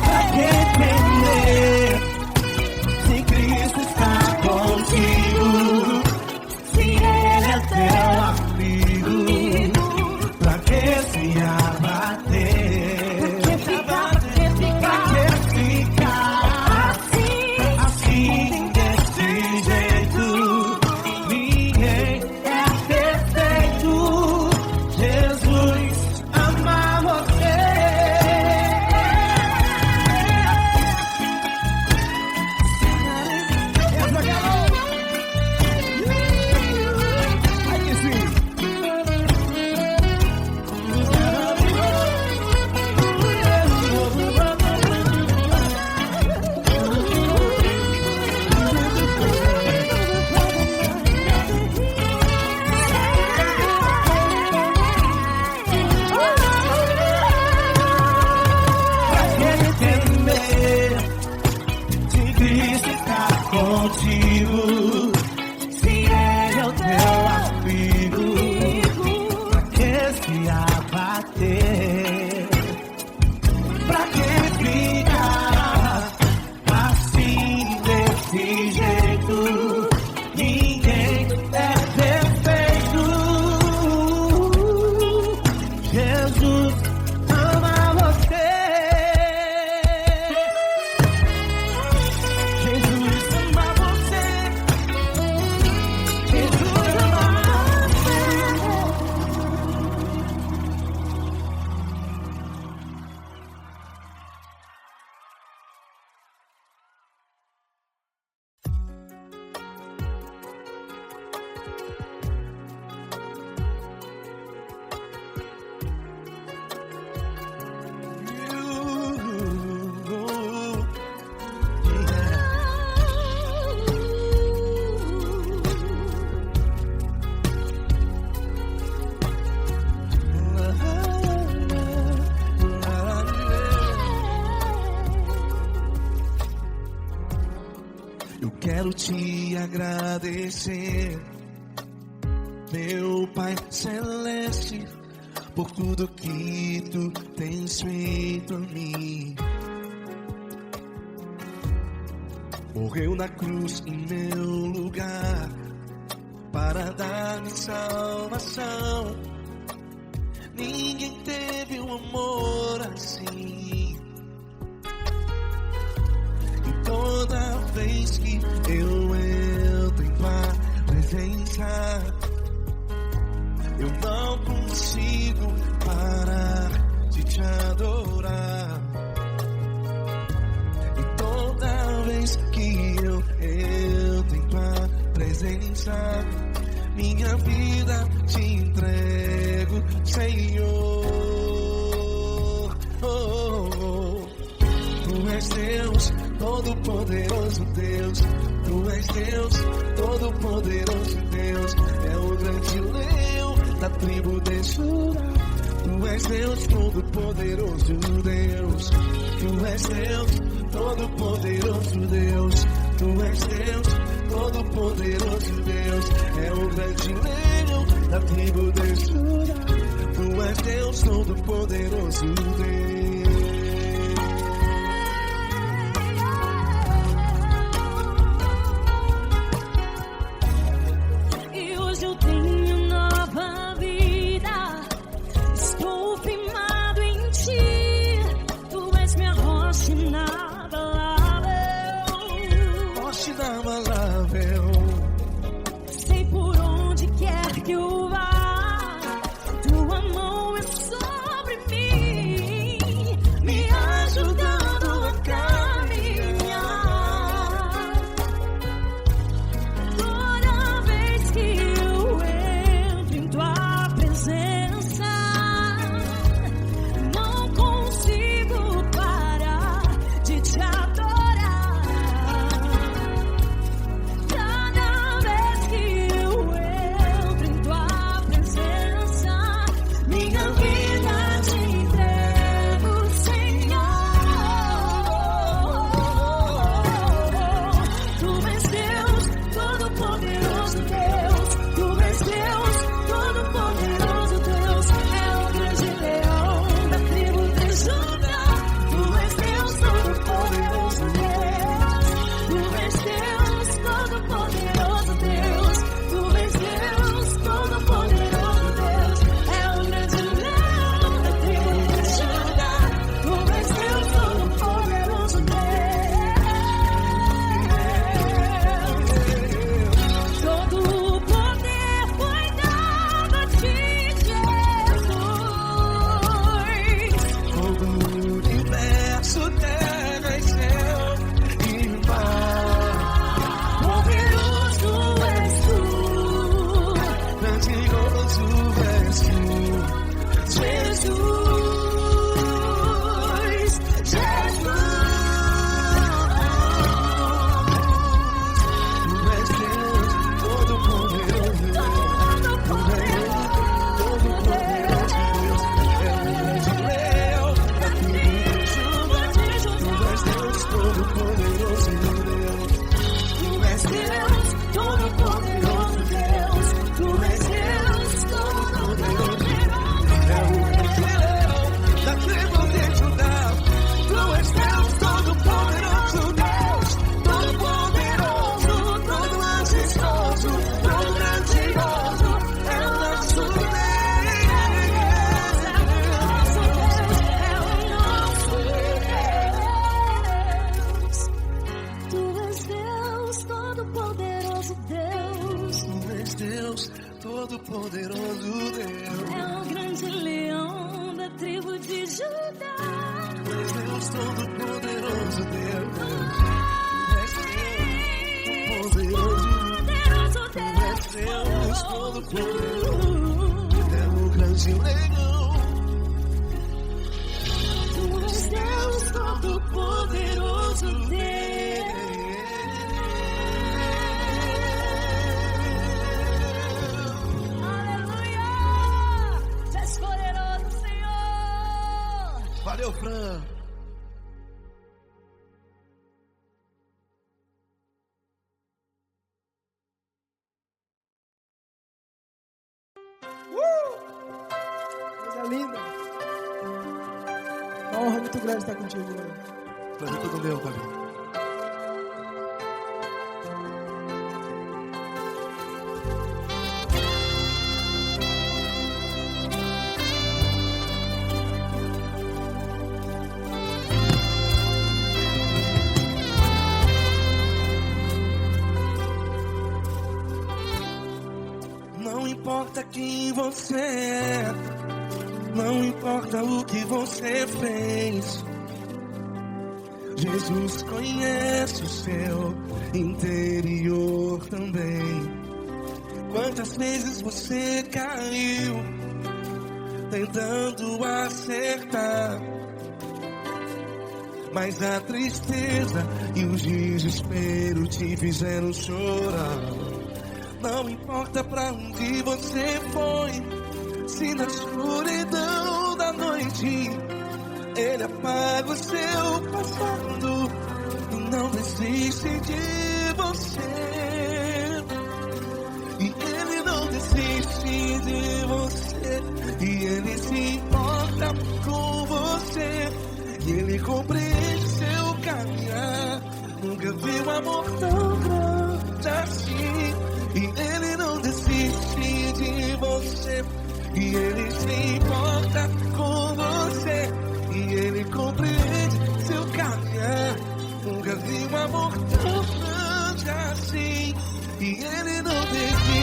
Pra que temer? Se Cristo está contigo, se Ele é teu amigo, pra que se abater? Pra que ficar assim desse jeito? Ninguém é perfeito. Jesus ama você. Aí que sim. Pra que temer? Se Cristo está contigo, se Ele é o teu amigo, pra que se abater? Pra que ficar assim desse jeito? Ninguém é perfeito. Jesus ama você. Jesus ama você. Jesus ama Eu quero te agradecer, meu Pai Celeste, por tudo que tu tens feito a mim. Morreu na cruz em meu lugar para dar-me salvação. Ninguém teve um amor assim. E toda vez que eu entro em tua presença, Eu não consigo parar de te adorar. E toda vez que eu entro em tua presença, minha vida te entrego, Senhor. Tu és Deus, Todo-Poderoso Deus. Tu és Deus, Todo-Poderoso Deus. É o grande leão da tribo de Judá. Tu és Deus, Todo-Poderoso Deus. Tu és Deus, Todo-Poderoso Deus. Tu és Deus, Todo-Poderoso Deus. É o grande leão da tribo de Judá. Tu és Deus, Todo-Poderoso Deus. Todo-Poderoso Deus. É o grande leão da tribo de Judá. Tu és Deus, Todo-Poderoso Deus. Tu és Deus, Todo-Poderoso. É o grande leão. Tu és Deus, Todo-Poderoso Deus. Valeu, Fran. Coisa linda. Uma honra muito grande estar contigo hoje. Prazer todo meu, Fabinho. quem você é, não importa o que você fez. Jesus conhece o seu interior também. Quantas vezes você caiu tentando acertar, mas a tristeza e o desespero te fizeram chorar. Não importa pra onde você foi, se na escuridão da noite Ele apaga o seu passado e não desiste de você. E Ele não desiste de você, e Ele se importa com você, e Ele compreende seu caminhar. Nunca vi um amor tão grande assim. E Ele não desiste de você, e Ele se importa com você, e Ele compreende seu caminhar. Nunca vi um amor tão grande assim. E Ele não desiste.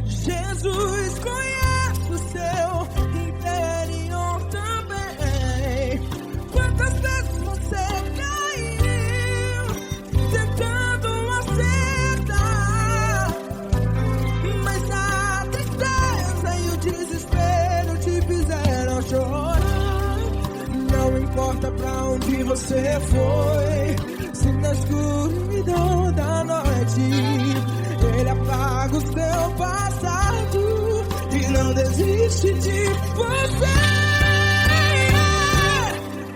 Jesus conhece o seu interior também. Quantas vezes você caiu tentando acertar, mas a tristeza e o desespero te fizeram chorar. Não importa pra onde você foi, se na escuridão da noite Ele apaga o seu passado e não desiste de você.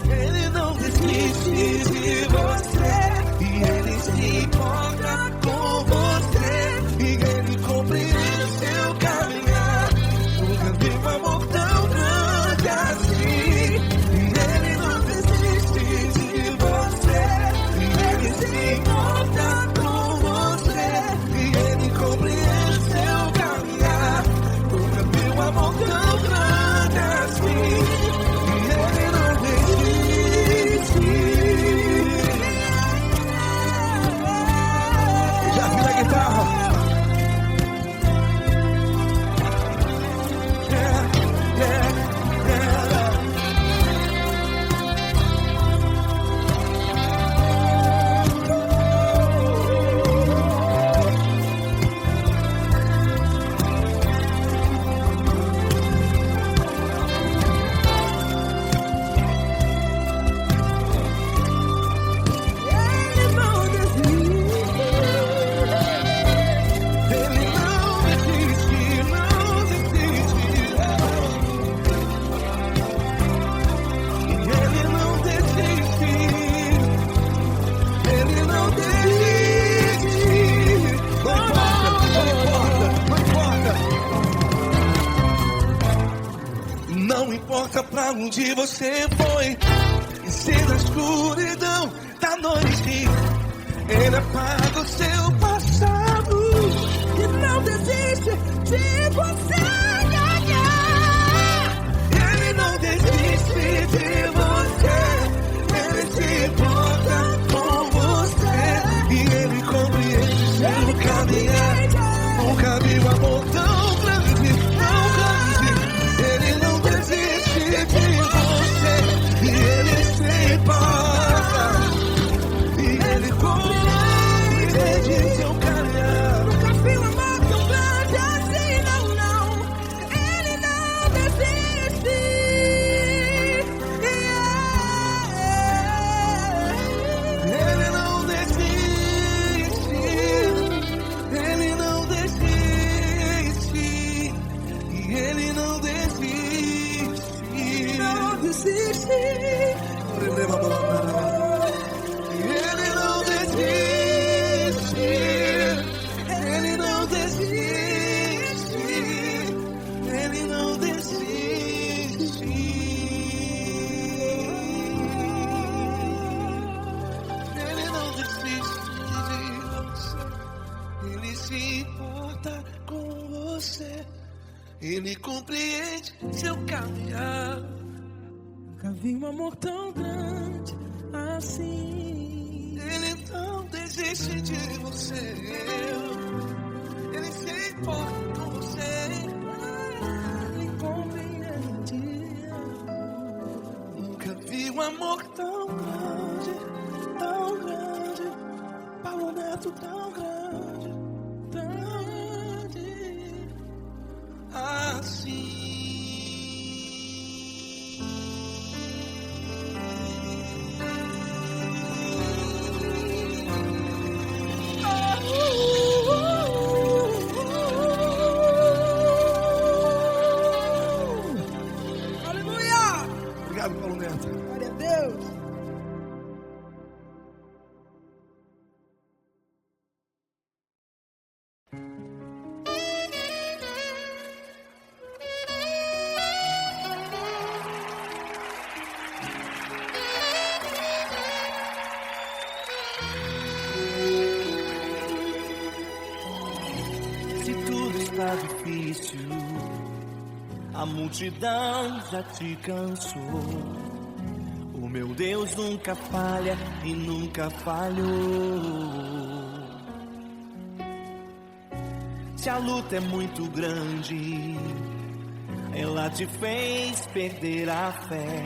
Ele não desiste de você, e Ele se importa com você, e Ele compreende seu caminhar. Nunca vi um amor tão grande assim. E Ele não desiste de você, e Ele se importa com você, e Ele compreende seu caminhar. Nunca vi um amor tão grande assim. E Ele não desiste. Já vi a guitarra. Não importa pra onde você foi, e se na escuridão da noite Ele apaga o seu passado E não desiste de você. Ele não desiste de você, Ele se importa com você, e Ele compreende seu caminhar. Nunca vi um amor tão grande, tão grande. Ele não desiste de você, e Ele se importa, e Ele compreende seu caminhar. Nunca vi um amor tão grande assim, não, não. Ele não desiste. Ele compreende seu caminhar. Nunca vi um amor tão grande assim. Ele não desiste de você. Ele se importa com você. Ele compreende. Nunca vi um amor tão grande, tão grande. Paulo Neto tão grande, assim. Aleluia! Obrigado, Paulo Neto. Glória a Deus. Se tudo está difícil, a multidão já te cansou. O meu Deus nunca falha e nunca falhou. Se a luta é muito grande, ela te fez perder a fé.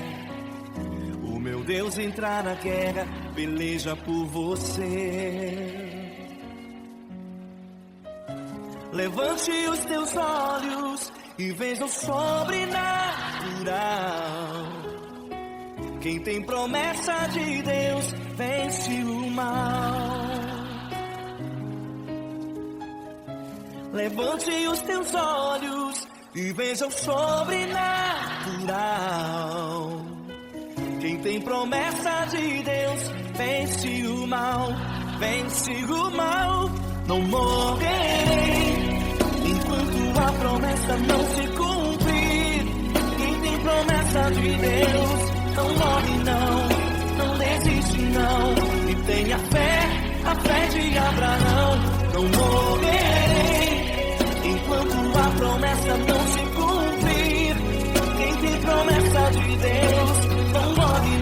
O meu Deus entrar na guerra, peleja por você. Levante os teus olhos e veja o sobrenatural. Quem tem promessa de Deus vence o mal. Levante os teus olhos e veja o sobrenatural. Quem tem promessa de Deus vence o mal, vence o mal. Não morrerei enquanto a promessa não se cumprir. Quem tem promessa de Deus não morre não desiste não. E tenha fé, a fé de Abraão. Não morrerei enquanto a promessa não se cumprir. Quem tem promessa de Deus não morre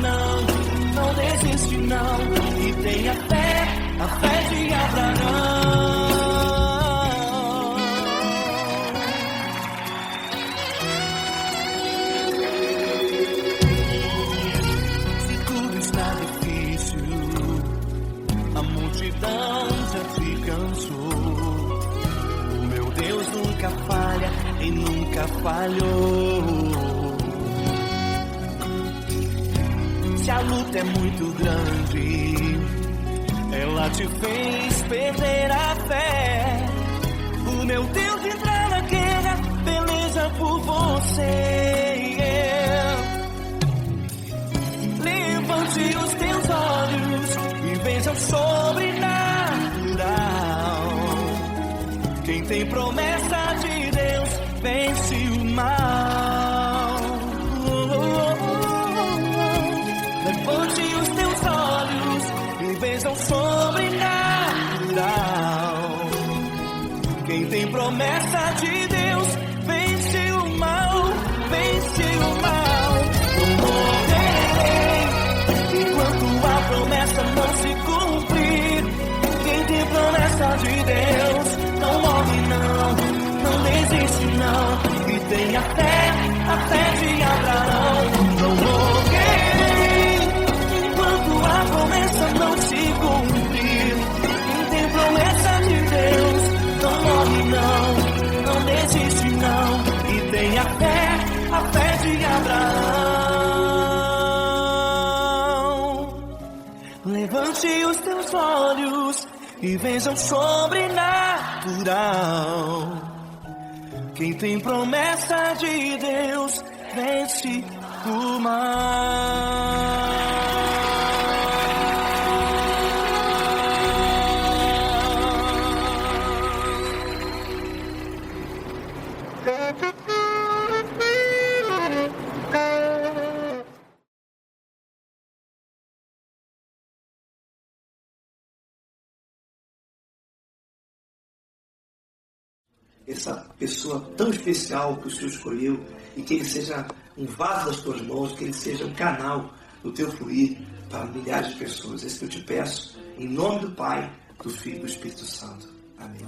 não desiste não. E tenha fé, a fé de Abraão. Se tudo está difícil, a multidão já te cansou. O meu Deus nunca falha e nunca falhou. Se a luta é muito grande, ela te fez perder a fé. O meu Deus entrar na guerra, peleja por você. Levante os teus olhos e veja o sobrenatural. Quem tem promessa de Deus vence o mal. Levante os teus olhos e veja o sobrenatural. Quem tem promessa de Deus vence o mal, vence o mal. Não morrerei enquanto a promessa não se cumprir. Quem tem promessa de Deus não morre não desiste não. E tenha fé, a fé de Abraão. Não morrerei enquanto a promessa não se cumprir. Quem tem promessa de Deus não morre não desiste não. E tenha fé, a fé de Abraão. Levante os teus olhos e veja o sobrenatural. Quem tem promessa de Deus vence o mal. essa pessoa tão especial que o Senhor escolheu, e que ele seja um vaso das tuas mãos, que ele seja um canal do teu fluir para milhares de pessoas. É isso que eu te peço, em nome do Pai, do Filho e do Espírito Santo. Amém.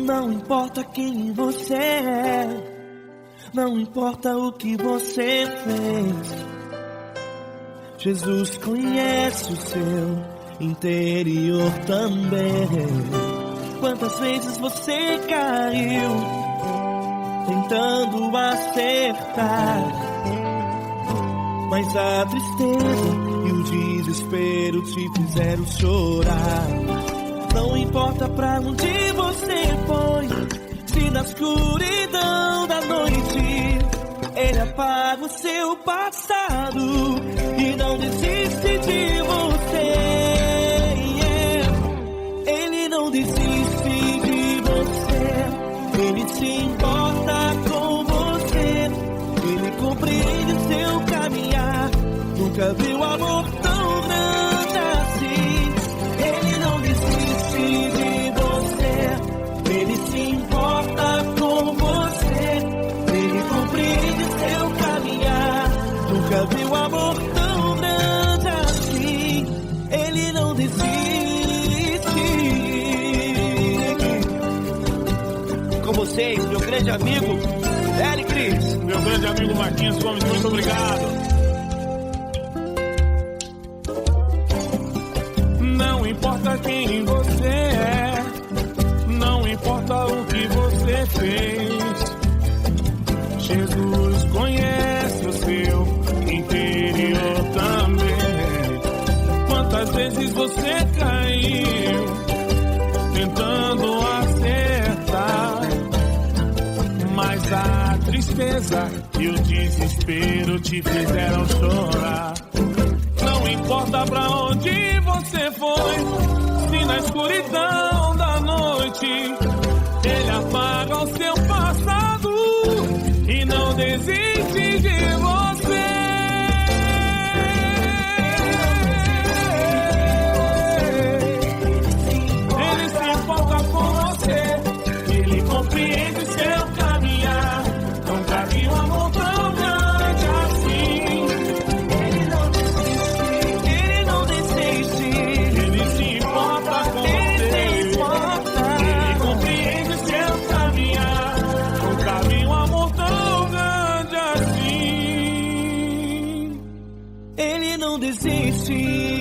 Não importa quem você é, não importa o que você fez, Jesus conhece o seu interior também. Quantas vezes você caiu tentando acertar, mas a tristeza e o desespero te fizeram chorar. Não importa pra onde você foi, se na escuridão da noite Ele apaga o seu passado e não desiste de você. Ele não desiste de você, Ele se importa com você, Ele compreende seu caminhar. Nunca viu amor tão grande assim. Ele não desiste de você, Ele se importa com você, Ele compreende seu caminhar. Nunca viu amor tão grande assim. Ele não desiste. Com vocês, meu grande amigo Eli Cris. Meu grande amigo Marquinhos Gomes, muito obrigado. Não importa quem você é, não importa o que você fez, Jesus conhece o seu interior também. Quantas vezes você caiu tentando acertar, mas a tristeza e o desespero te fizeram chorar. Não importa pra onde você foi, se na escuridão da noite Ele apaga o seu passado e não desiste de você. Ele se importa com você, Ele compreende seu caminhar. Nunca vi um amor tão grande assim. Ele não desiste.